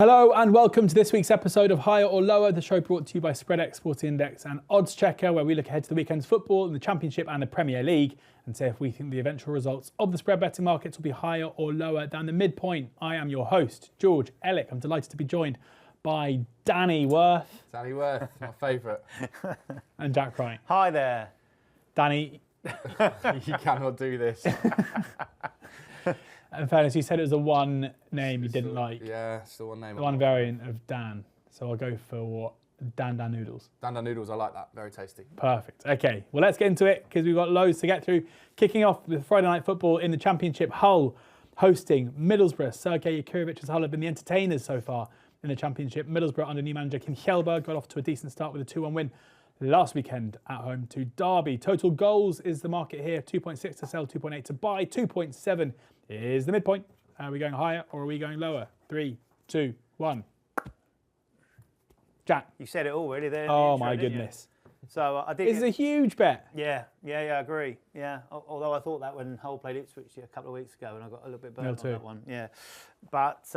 Hello and welcome to this week's episode of Higher or Lower, the show brought to you by SpreadX, Sporting Index and oddschecker, where we look ahead to the weekend's football in the Championship and the Premier League and say if we think the eventual results of the spread betting markets will be higher or lower than the midpoint. I am your host, George Ellick. I'm delighted to be joined by Danny Worth. Danny Worth, my favourite. And Jack Wright. Hi there. Danny. You cannot do this. In fairness, you said it was the one name you didn't like. Yeah, it's the one name. The one variant of Dan. So I'll go for Dan Noodles. Dan Noodles, I like that. Very tasty. Perfect. Okay, well, let's get into it because we've got loads to get through. Kicking off with Friday Night Football in the Championship, Hull hosting Middlesbrough. Sergei Yakurovic's Hull have been the entertainers so far in the Championship. Middlesbrough under new manager Kim Hjelberg got off to a decent start with a 2-1 win last weekend at home to Derby. Total goals is the market here. 2.6 to sell, 2.8 to buy, 2.7 is the midpoint. Are we going higher or are we going lower? 3, 2, 1. Jack. You said it all really there. Oh my goodness. So I did. It's a huge bet. Yeah, I agree. Yeah, although I thought that when Hull played Ipswich a couple of weeks ago, and I got a little bit burnt on that one. Yeah, but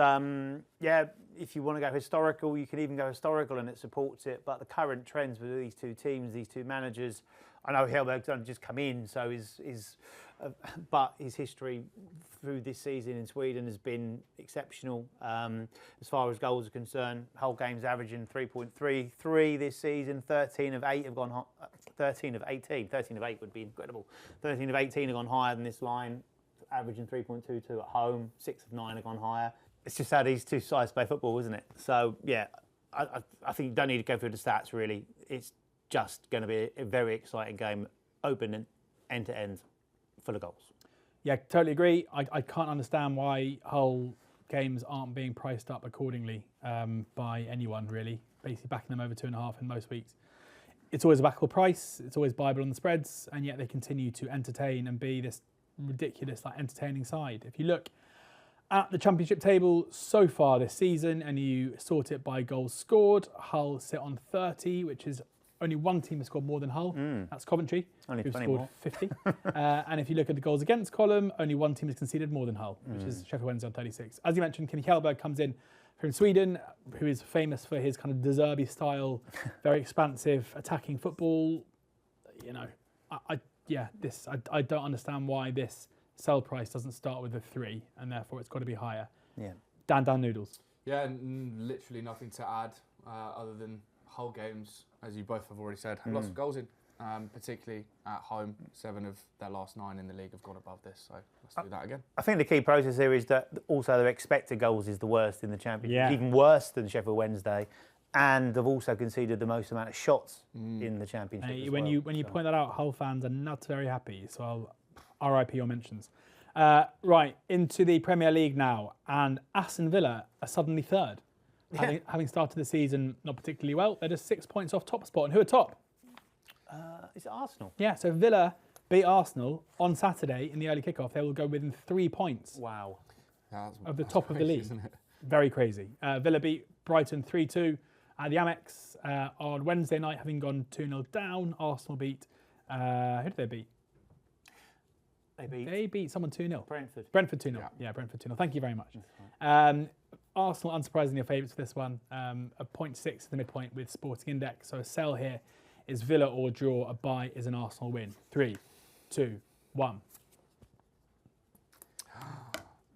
yeah, if you want to go historical, you can even go historical, and it supports it. But the current trends with these two teams, these two managers, I know Hjelberg's only just come in, so but his history through this season in Sweden has been exceptional. As far as goals are concerned, Hull games averaging 3.33 this season. 13 of 8 have gone high. 13 of 18. 13 of 8 would be incredible. 13 of 18 have gone higher than this line, averaging 3.22 at home. 6 of 9 have gone higher. It's just how these two sides play football, isn't it? So yeah, I think you don't need to go through the stats really. It's just going to be a very exciting game, open and end to end, full of goals. Yeah, totally agree. I can't understand why Hull games aren't being priced up accordingly by anyone, really. Basically backing them over 2.5 in most weeks. It's always a backable price. It's always Bible on the spreads, and yet they continue to entertain and be this ridiculous, entertaining side. If you look at the Championship table so far this season and you sort it by goals scored, Hull sit on 30, which is only one team has scored more than Hull. That's Coventry, who've scored more. 50. And if you look at the goals against column, only one team has conceded more than Hull, which is Sheffield Wednesday on 36. As you mentioned, Kim Hjelberg comes in from Sweden, who is famous for his kind of De Zerbi style, very expansive, attacking football. You know, I don't understand why this sell price doesn't start with a 3, and therefore it's got to be higher. Yeah. Dan Noodles. Yeah, literally nothing to add other than Hull games, as you both have already said, have lots of goals in, particularly at home. 7 of their last 9 in the league have gone above this, so let's do that again. I think the key process here is that also their expected goals is the worst in the Championship, Yeah. even worse than Sheffield Wednesday, and they've also conceded the most amount of shots in the Championship. When you point that out, Hull fans are not very happy, so I'll RIP your mentions. Right, into the Premier League now, and Aston Villa are suddenly third. Having started the season not particularly well, they're just 6 points off top spot. And who are top? Is it Arsenal? Yeah, so Villa beat Arsenal on Saturday in the early kickoff. They will go within 3 points Wow. of the top of the league. Isn't it? Very crazy. Villa beat Brighton 3-2 at the Amex on Wednesday night, having gone 2-0 down. Arsenal beat, who did they beat? They beat someone 2-0. Brentford. Brentford 2-0. Yeah, Brentford 2-0. Thank you very much. Arsenal, unsurprisingly, are favourites for this one. A 0.6 at the midpoint with Sporting Index. So a sell here is Villa or draw. A buy is an Arsenal win. 3, 2, 1.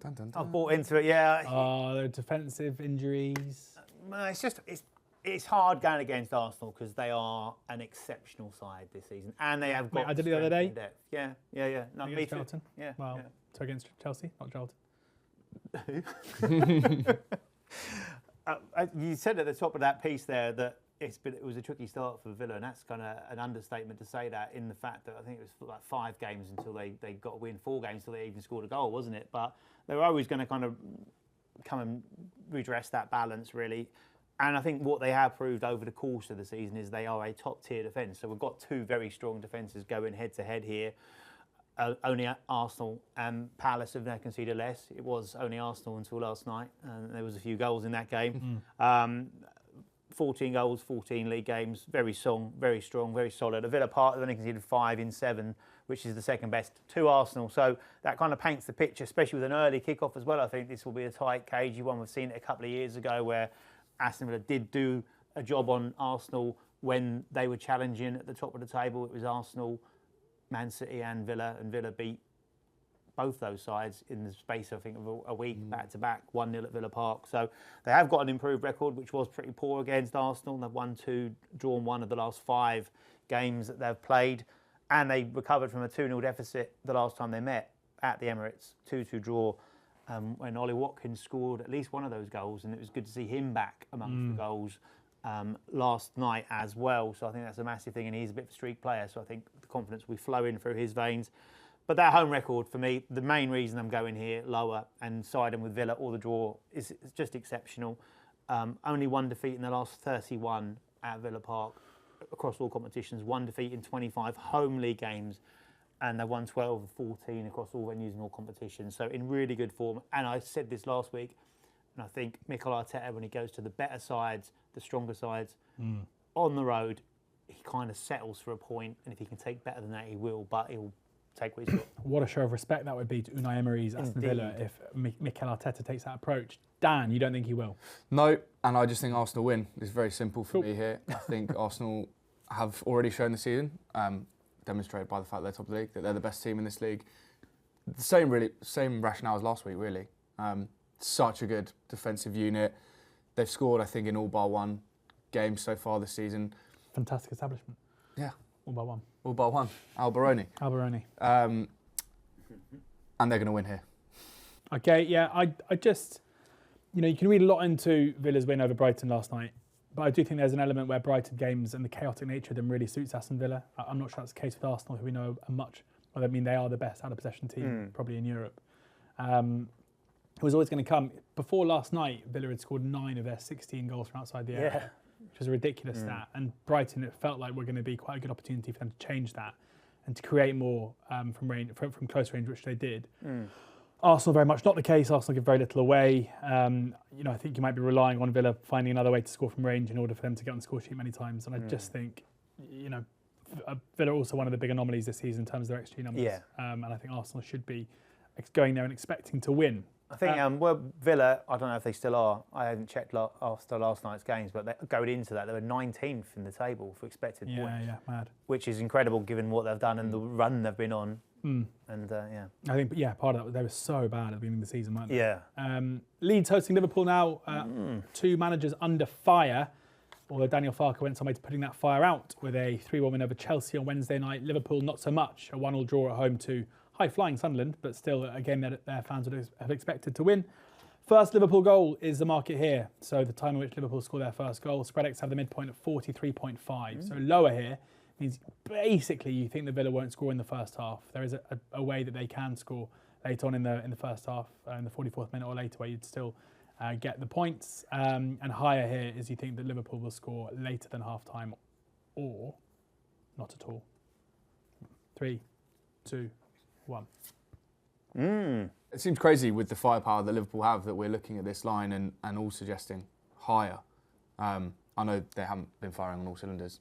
Dun, dun, dun. I've bought into it, yeah. Oh, the defensive injuries. It's hard going against Arsenal because they are an exceptional side this season, and they have got. I did it the other day. Depth. Yeah. No, me Against too. Charlton? Yeah. Well, so against Chelsea, not Charlton. You said at the top of that piece there that it was a tricky start for Villa, and that's kind of an understatement to say that, in the fact that I think it was like 5 games until they got a win, 4 games until they even scored a goal, wasn't it? But they were always going to kind of come and redress that balance, really. And I think what they have proved over the course of the season is they are a top-tier defence. So we've got 2 very strong defences going head-to-head here. Only Arsenal and Palace have now conceded less. It was only Arsenal until last night, and there was a few goals in that game. 14 goals, 14 league games, very strong, very solid. At Villa Park, they've only conceded 5 in 7, which is the second best to Arsenal. So that kind of paints the picture, especially with an early kick-off as well. I think this will be a tight, cagey one. We've seen it a couple of years ago where Aston Villa did do a job on Arsenal when they were challenging at the top of the table. It was Arsenal, Man City and Villa beat both those sides in the space, I think, of a week, back-to-back, 1-0 at Villa Park. So they have got an improved record, which was pretty poor against Arsenal. They've won 2, drawn 1 of the last 5 games that they've played. And they recovered from a 2-0 deficit the last time they met at the Emirates, 2-2 draw, when Ollie Watkins scored at least one of those goals. And it was good to see him back amongst the goals last night as well. So I think that's a massive thing. And he's a bit of a streak player, so I think the confidence will be flowing through his veins. But that home record, for me, the main reason I'm going here lower and siding with Villa or the draw is it's just exceptional. Only 1 defeat in the last 31 at Villa Park across all competitions, 1 defeat in 25 home league games, and they won 12 of 14 across all venues and all competitions. So in really good form. And I said this last week, and I think Mikel Arteta, when he goes to the better sides, the stronger sides, on the road, he kind of settles for a point. And if he can take better than that, he will. But he'll take what he's got. What a show of respect that would be to Unai Emery's Aston Villa if Mikel Arteta takes that approach. Dan, you don't think he will? No, and I just think Arsenal win. It's very simple for me here. I think Arsenal have already shown the season, demonstrated by the fact they're top of the league, that they're the best team in this league. The same rationale as last week, really. Such a good defensive unit. They've scored, I think, in all bar 1 games so far this season. Fantastic establishment. Yeah. All bar 1. All bar 1. Alberoni. And they're going to win here. Okay, yeah. I just, you can read a lot into Villa's win over Brighton last night. But I do think there's an element where Brighton games and the chaotic nature of them really suits Aston Villa. I'm not sure that's the case with Arsenal, who we know they are the best out-of-possession team probably in Europe. It was always going to come. Before last night, Villa had scored 9 of their 16 goals from outside the area, which was a ridiculous stat. And Brighton, it felt like we're going to be quite a good opportunity for them to change that and to create more from close range, which they did. Arsenal, very much not the case. Arsenal give very little away. I think you might be relying on Villa finding another way to score from range in order for them to get on the score sheet many times. And I just think, Villa are also one of the big anomalies this season in terms of their XG numbers. And I think Arsenal should be going there and expecting to win. I think Villa, I don't know if they still are. I haven't checked after last night's games, but going into that, they were 19th in the table for expected points. Yeah, mad. Which is incredible given what they've done and the run they've been on. And I think, part of that, they were so bad at the beginning of the season, weren't they? Yeah. Leeds hosting Liverpool now. 2 managers under fire, although Daniel Farke went some way to putting that fire out with a 3-1 win over Chelsea on Wednesday night. Liverpool, not so much. A 1-1 draw at home to high-flying Sunderland, but still a game that their fans would have expected to win. First Liverpool goal is the market here. So the time in which Liverpool score their first goal. Spreadex have the midpoint at 43.5. So lower here means basically you think the Villa won't score in the first half. There is a way that they can score later on in the first half, in the 44th minute or later, where you'd still get the points. And higher here is you think that Liverpool will score later than half-time or not at all. 3, 2, 1. It seems crazy with the firepower that Liverpool have that we're looking at this line and all suggesting higher. I know they haven't been firing on all cylinders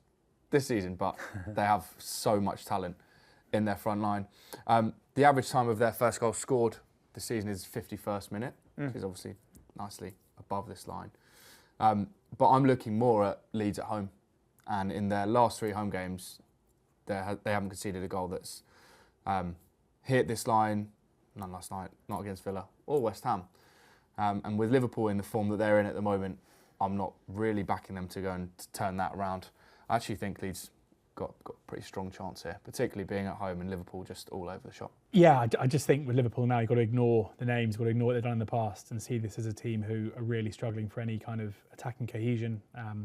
this season, but they have so much talent in their front line. The average time of their first goal scored this season is 51st minute, which is obviously nicely above this line. But I'm looking more at Leeds at home. And in their last 3 home games, they haven't conceded a goal that's hit this line. None last night, not against Villa or West Ham. And with Liverpool in the form that they're in at the moment, I'm not really backing them to go and turn that around. I actually think Leeds got a pretty strong chance here, particularly being at home and Liverpool just all over the shop. Yeah, I just think with Liverpool now, you've got to ignore the names, you've got to ignore what they've done in the past and see this as a team who are really struggling for any kind of attacking cohesion.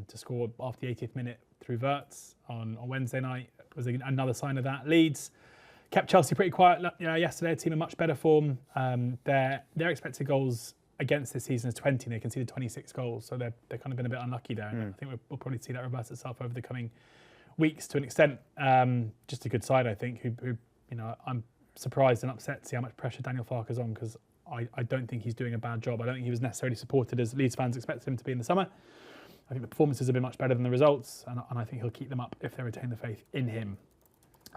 To score after the 80th minute through Wirtz on Wednesday night was another sign of that. Leeds kept Chelsea pretty quiet yesterday, a team in much better form. Their expected goals against this season is 20, and they conceded 26 goals, so they've kind of been a bit unlucky there. And I think we'll probably see that reverse itself over the coming weeks to an extent. Just a good side, I think, who I'm surprised and upset to see how much pressure Daniel Farke's on, because I don't think he's doing a bad job. I don't think he was necessarily supported as Leeds fans expected him to be in the summer. I think the performances have been much better than the results, and I think he'll keep them up if they retain the faith in him.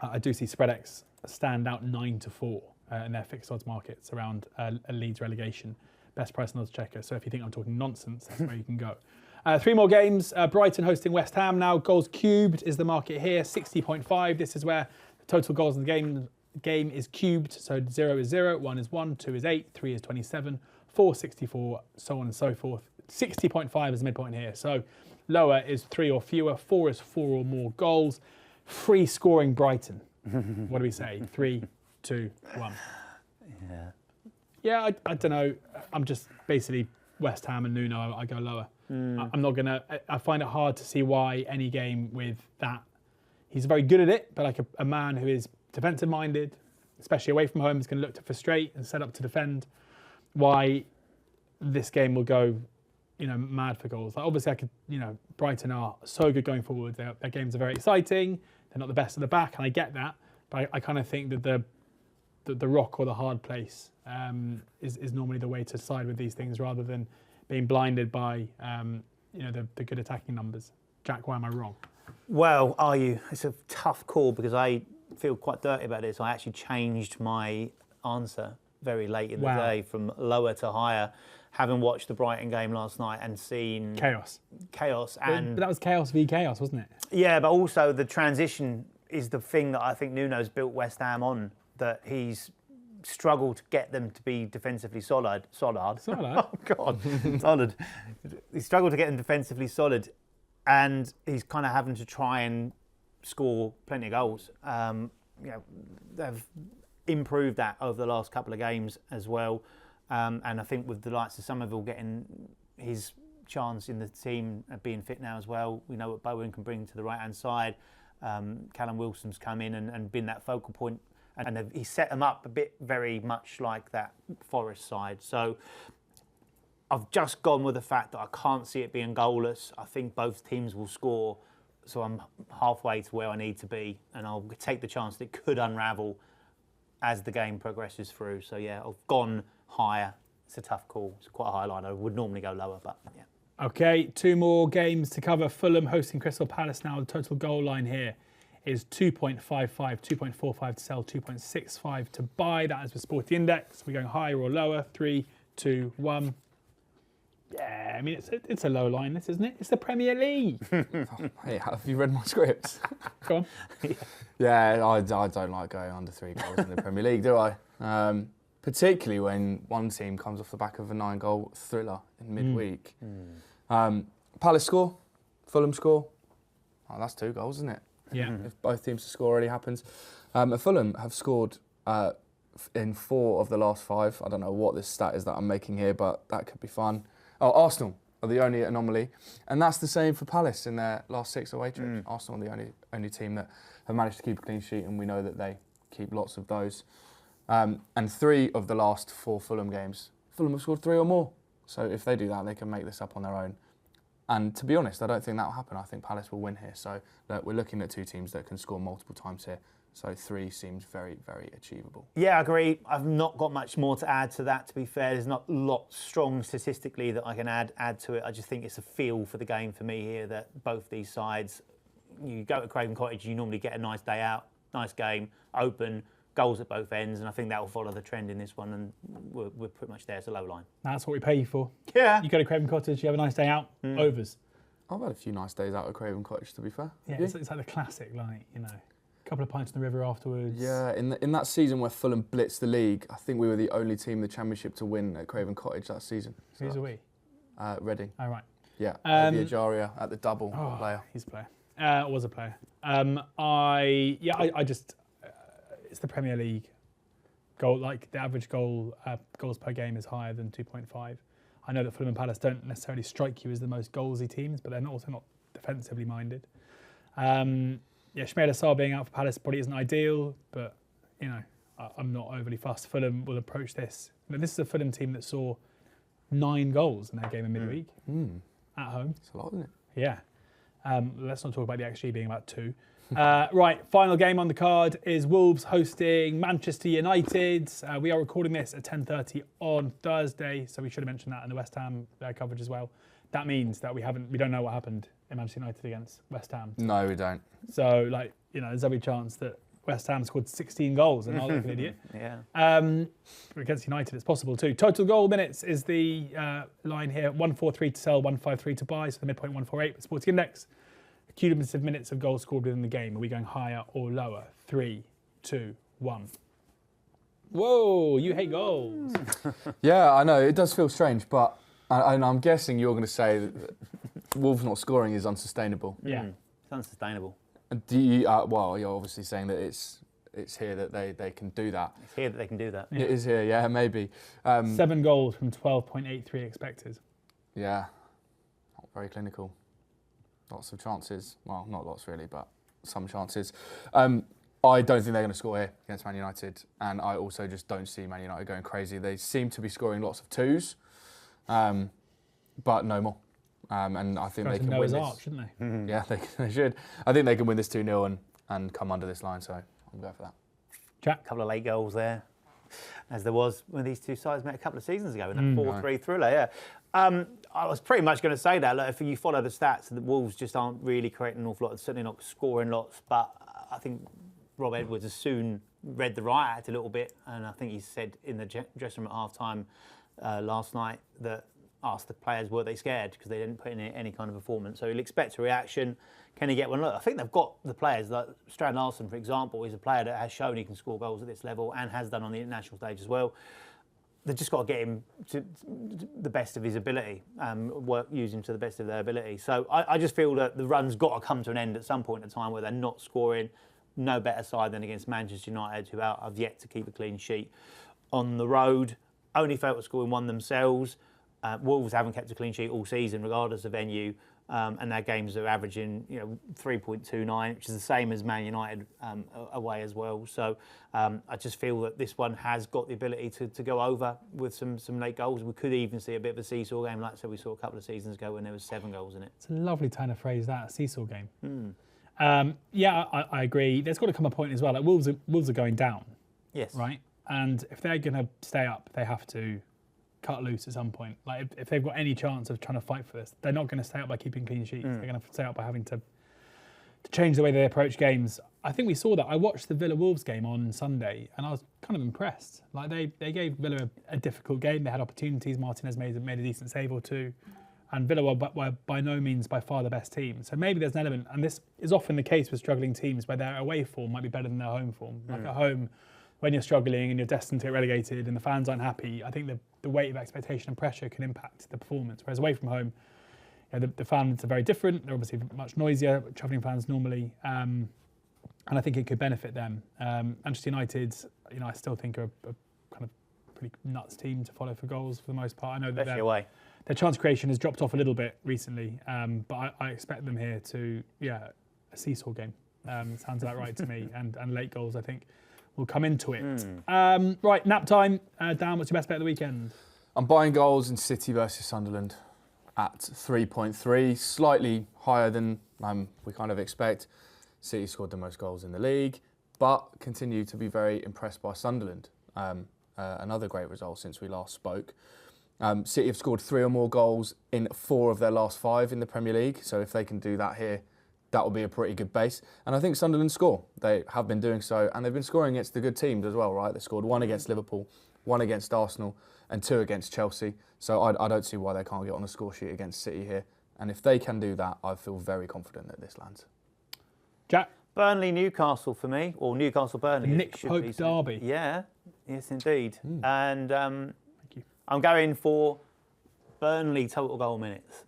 I do see SpreadX stand out 9-4 in their fixed odds markets around a Leeds relegation. Best price on oddschecker. So if you think I'm talking nonsense, that's where you can go. 3 more games. Brighton hosting West Ham now. Goals cubed is the market here, 60.5. This is where the total goals in the game is cubed. So 0 is 0, 1 is 1, 2 is 8, 3 is 27, 4 64, so on and so forth. 60.5 is the midpoint here. So lower is 3 or fewer, 4 is 4 or more goals. Free scoring Brighton. What do we say? 3, 2, 1. Yeah, I don't know. I'm just basically West Ham and Nuno. I go lower. I'm not gonna. I find it hard to see why any game with that. He's very good at it, but like a man who is defensive minded, especially away from home, is going to look to frustrate and set up to defend. Why this game will go, mad for goals. Like obviously, Brighton are so good going forward. Their games are very exciting. They're not the best at the back, and I get that. But I kind of think that the rock or the hard place is normally the way to side with these things rather than being blinded by the good attacking numbers. Jack, why am I wrong? Well, are you? It's a tough call because I feel quite dirty about this. I actually changed my answer very late in the day from lower to higher, having watched the Brighton game last night and seen chaos. And but that was chaos v chaos, wasn't it? Yeah, but also the transition is the thing that I think Nuno's built West Ham on, that he's struggled to get them to be defensively solid. Oh, God. Solid. He struggled to get them defensively solid, and he's kind of having to try and score plenty of goals. They've improved that over the last couple of games as well. And I think with the likes of Somerville getting his chance in the team being fit now as well, we know what Bowen can bring to the right-hand side. Callum Wilson's come in and been that focal point, and he set them up a bit very much like that Forest side. So I've just gone with the fact that I can't see it being goalless. I think both teams will score, so I'm halfway to where I need to be, and I'll take the chance that it could unravel as the game progresses through. So yeah, I've gone higher. It's a tough call. It's quite a high line. I would normally go lower, but yeah. Okay, 2 more games to cover. Fulham hosting Crystal Palace now. The total goal line here is 2.55, 2.45 to sell, 2.65 to buy. That is with Sporty Index. We're going higher or lower. 3, 2, 1. Yeah, I mean, it's a low line, this, isn't it? It's the Premier League. Hey, have you read my script? Go on. Yeah, I don't like going under 3 goals in the Premier League, do I? Particularly when one team comes off the back of a 9-goal thriller in midweek. Palace score, Fulham score. Oh, that's 2 goals, isn't it? Yeah. If both teams to score already happens. Fulham have scored in 4 of the last 5. I don't know what this stat is that I'm making here, but that could be fun. Oh, Arsenal are the only anomaly. And that's the same for Palace in their last 6 away trips. Arsenal are the only team that have managed to keep a clean sheet, and we know that they keep lots of those. And 3 of the last 4 Fulham games, Fulham have scored 3 or more. So if they do that, they can make this up on their own. And to be honest, I don't think that will happen. I think Palace will win here. So we're looking at 2 teams that can score multiple times here. So 3 seems very, very achievable. Yeah, I agree. I've not got much more to add to that, to be fair. There's not a lot strong statistically that I can add to it. I just think it's a feel for the game for me here that both these sides, you go to Craven Cottage, you normally get a nice day out, nice game, open, goals at both ends, and I think that will follow the trend in this one, and we're pretty much there. It's a low line. That's what we pay you for. Yeah. You go to Craven Cottage, you have a nice day out, overs. I've had a few nice days out at Craven Cottage, to be fair. Yeah, it's like the classic, a couple of pints in the river afterwards. Yeah, in that season where Fulham blitzed the league, I think we were the only team in the Championship to win at Craven Cottage that season. So Who's are we? Reading. Oh, right. Yeah, Ajaria at the double player. He's a player. Was a player. I just, it's the Premier League. The average goals per game is higher than 2.5. I know that Fulham and Palace don't necessarily strike you as the most goalsy teams, but they're also not defensively minded. Shmaila Sarr being out for Palace probably isn't ideal, but I'm not overly fussed. Fulham will approach this. This is a Fulham team that saw 9 goals in their game in midweek at home. It's a lot, isn't it? Yeah. Let's not talk about the XG being about 2. Right, final game on the card is Wolves hosting Manchester United. We are recording this at 10:30 on Thursday, so we should have mentioned that in the West Ham coverage as well. that means that we don't know what happened in Manchester United against West Ham. No, we don't. So, there's every chance that West Ham scored 16 goals and not like an idiot. Yeah. Against United, it's possible too. Total goal minutes is the line here. 143 to sell, 153 to buy. So the midpoint 148. Sporting Index. Cumulative minutes of goals scored within the game. Are we going higher or lower? 3, 2, 1. Whoa, you hate goals. Yeah, I know. It does feel strange, but I'm guessing you're going to say that Wolves not scoring is unsustainable. Yeah. It's unsustainable. Do you? Well, you're obviously saying that it's here that they can do that. It's here that they can do that. Yeah. It is here, yeah, maybe. 7 goals from 12.83 expected. Yeah, not very clinical. Lots of chances. Well, not lots really, but some chances. I don't think they're going to score here against Man United, and I also just don't see Man United going crazy. They seem to be scoring lots of 2s, but no more. And I think they can win this. Ark, shouldn't they? Mm-hmm. Yeah, they should. I think they can win this 2-0 and come under this line, so I'm going for that. Jack? A couple of late goals there, as there was when these two sides met a couple of seasons ago in that 4-3 thriller, yeah. I was pretty much going to say that. Look, if you follow the stats, the Wolves just aren't really creating an awful lot, certainly not scoring lots, but I think Rob Edwards has soon read the riot act a little bit, and I think he said in the dressing room at half-time last night that asked the players were they scared because they didn't put in any kind of performance. So he'll expect a reaction. Can he get one? Look, I think they've got the players. Like Strand Larson, for example, is a player that has shown he can score goals at this level and has done on the international stage as well. They've just got to get him to the best of his ability, use him to the best of their ability. So I just feel that the run's got to come to an end at some point in time where they're not scoring. No better side than against Manchester United, who have yet to keep a clean sheet on the road. Only failed to score in one themselves. Wolves haven't kept a clean sheet all season, regardless of venue, and their games are averaging 3.29, which is the same as Man United away as well. So I just feel that this one has got the ability to go over with some late goals. We could even see a bit of a seesaw game, like I said we saw a couple of seasons ago when there was 7 goals in it. It's a lovely turn of phrase, that, a seesaw game. I agree. There's got to come a point as well. Like Wolves are going down. Yes. Right? And if they're going to stay up, they have to cut loose at some point. Like if they've got any chance of trying to fight for this, they're not going to stay up by keeping clean sheets. They're going to stay up by having to change the way they approach games. I think we saw that. I watched the Villa-Wolves game on Sunday and I was kind of impressed. Like they gave Villa a difficult game. They had opportunities. Martinez made a decent save or two. And Villa were by no means by far the best team. So maybe there's an element, and this is often the case with struggling teams, where their away form might be better than their home form. Like at home, when you're struggling and you're destined to get relegated and the fans aren't happy, I think the weight of expectation and pressure can impact the performance. Whereas away from home, the fans are very different. They're obviously much noisier, travelling fans normally, and I think it could benefit them. Manchester United, I still think are a kind of pretty nuts team to follow for goals for the most part. I know that their chance creation has dropped off a little bit recently, but I expect them here to, a seesaw game. Sounds about right to me, and late goals, I think, will come into it. Right, nap time. Dan, what's your best bet of the weekend? I'm buying goals in City versus Sunderland at 3.3, slightly higher than we kind of expect. City scored the most goals in the league, but continue to be very impressed by Sunderland. Another great result since we last spoke. City have scored 3 or more goals in 4 of their last 5 in the Premier League. So if they can do that here, that will be a pretty good base. And I think Sunderland score. They have been doing so, and they've been scoring against the good teams as well, right? They scored 1 against Liverpool, 1 against Arsenal, and 2 against Chelsea. So I don't see why they can't get on the score sheet against City here. And if they can do that, I feel very confident that this lands. Jack? Burnley-Newcastle for me, or Newcastle-Burnley. Nick Pope derby. Yeah, yes indeed. And I'm going for Burnley total goal minutes.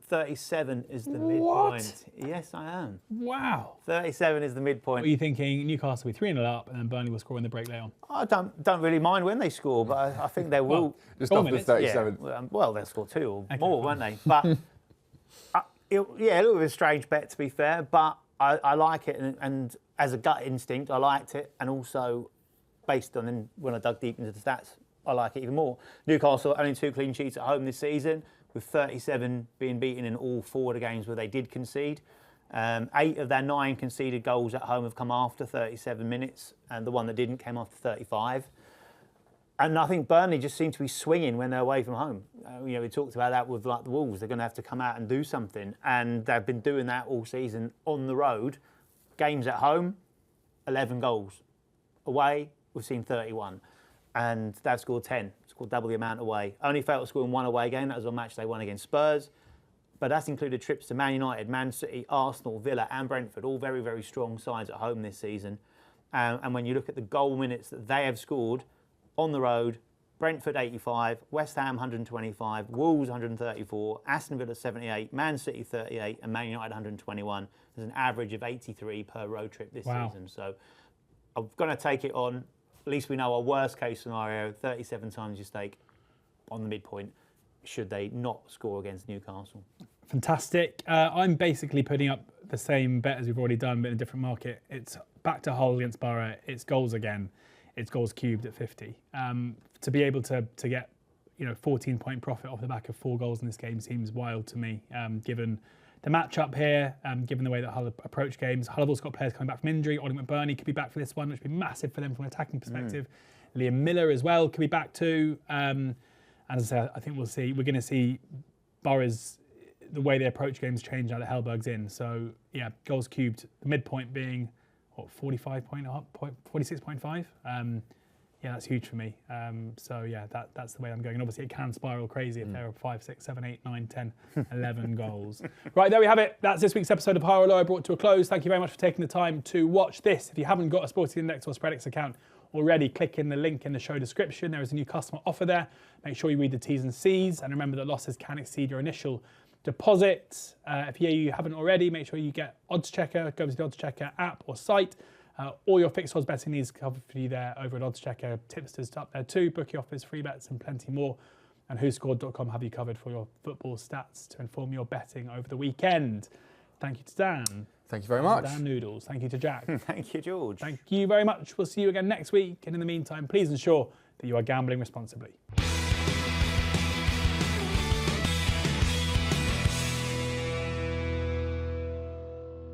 37 is the midpoint. Yes, I am. Wow. 37 is the midpoint. What are you thinking? Newcastle will be 3-0 up and then Burnley will score in the break later on? I don't really mind when they score, but I think they will. Just after 37. Yeah, well, they'll score 2 or more, won't they? But a little bit of a strange bet, to be fair, but I like it, and as a gut instinct, I liked it, and also based on when I dug deep into the stats, I like it even more. Newcastle only 2 clean sheets at home this season, with 37 being beaten in all 4 of the games where they did concede. 8 of their 9 conceded goals at home have come after 37 minutes, and the one that didn't came after 35. And I think Burnley just seem to be swinging when they're away from home. We talked about that with like the Wolves. They're going to have to come out and do something. And they've been doing that all season on the road. Games at home, 11 goals. Away, we've seen 31. And they've scored 10. Scored double the amount away. Only failed to score in one away game. That was on match day 1 against Spurs. But that's included trips to Man United, Man City, Arsenal, Villa and Brentford. All very, very strong sides at home this season. And when you look at the goal minutes that they have scored on the road, Brentford 85, West Ham 125, Wolves 134, Aston Villa 78, Man City 38 and Man United 121. There's an average of 83 per road trip this season. So I'm going to take it on. At least we know our worst case scenario, 37 times your stake on the midpoint, should they not score against Newcastle. Fantastic. I'm basically putting up the same bet as we've already done, but in a different market. It's back to Hull against Borough. It's goals again. It's goals cubed at 50. To be able to get 14-point profit off the back of 4 goals in this game seems wild to me, given the matchup here, given the way that Hull approach games. Hull have also got players coming back from injury. Ollie McBurney could be back for this one, which would be massive for them from an attacking perspective. Liam Miller as well could be back too. And as I say, I think we're going to see Borough's, the way they approach games change now that Hellberg's in. So yeah, goals cubed, the midpoint being 46.5. Yeah, that's huge for me. So yeah, that's the way I'm going. And obviously it can spiral crazy if there are 5, 6, 7, 8, 9, 10, 11 goals. Right, there we have it. That's this week's episode of Higher or Lower brought to a close. Thank you very much for taking the time to watch this. If you haven't got a Sporting Index or Spreadex account already, click in the link in the show description. There is a new customer offer there. Make sure you read the T's and C's, and remember that losses can exceed your initial deposit. If you haven't already, make sure you get oddschecker. Go to the oddschecker app or site. All your fixed odds betting needs covered for you there over at oddschecker. Tipsters up there too. Bookie offers, free bets and plenty more. And whoscored.com have you covered for your football stats to inform your betting over the weekend. Thank you to Dan. Thank you very much. Dan Noodles. Thank you to Jack. Thank you, George. Thank you very much. We'll see you again next week. And in the meantime, please ensure that you are gambling responsibly.